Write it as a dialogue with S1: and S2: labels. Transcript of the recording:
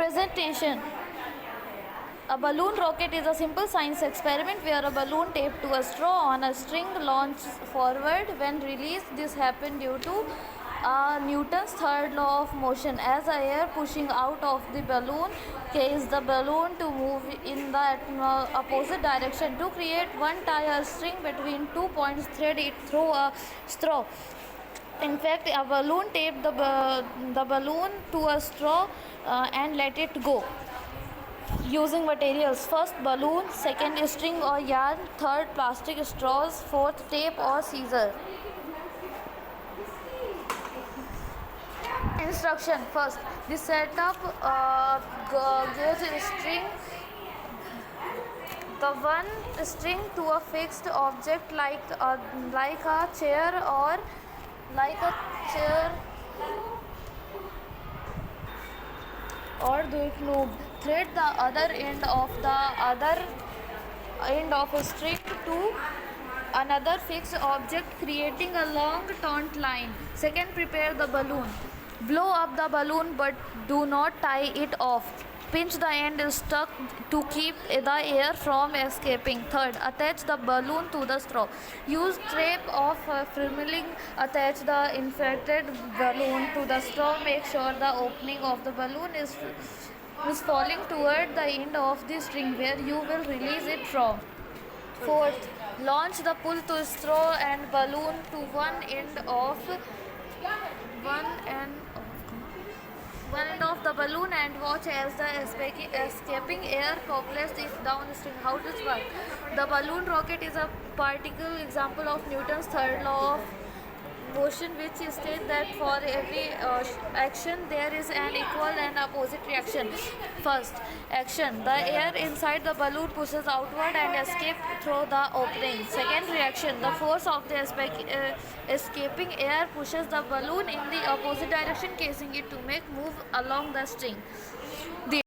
S1: Presentation. A balloon rocket is a simple science experiment where a balloon taped to a straw on a string launches forward. When released, this happens due to Newton's third law of motion. As the air pushing out of the balloon causes the balloon to move in the opposite direction. To create one, tie a string between 2 points, thread it through a straw. In fact, a balloon taped the balloon to a straw and let it go. Using materials: first, balloon; second, string or yarn; third, plastic straws; fourth, tape or scissor. Instruction: first, the setup goes string the one string to a fixed object like a chair or like a chair or the globe. Thread the other end of a string to another fixed object, creating a long taut line. Second, prepare the balloon. Blow up the balloon but do not tie it off. Pinch the end stuck to keep the air from escaping. Third, attach the balloon to the straw. Use tape or firmly attach the inflated balloon to the straw. Make sure the opening of the balloon is falling toward the end of the string where you will release it from. Fourth, launch the pull to straw and balloon to one end of the balloon and watch as the escaping air propels it downstream. How does it work? The balloon rocket is a practical example of Newton's third law of motion, which states that for every action there is an equal and opposite reaction. First, action: the air inside the balloon pushes outward and escapes through the opening. Second, reaction: the force of the escaping air pushes the balloon in the opposite direction, causing it to move along the string. The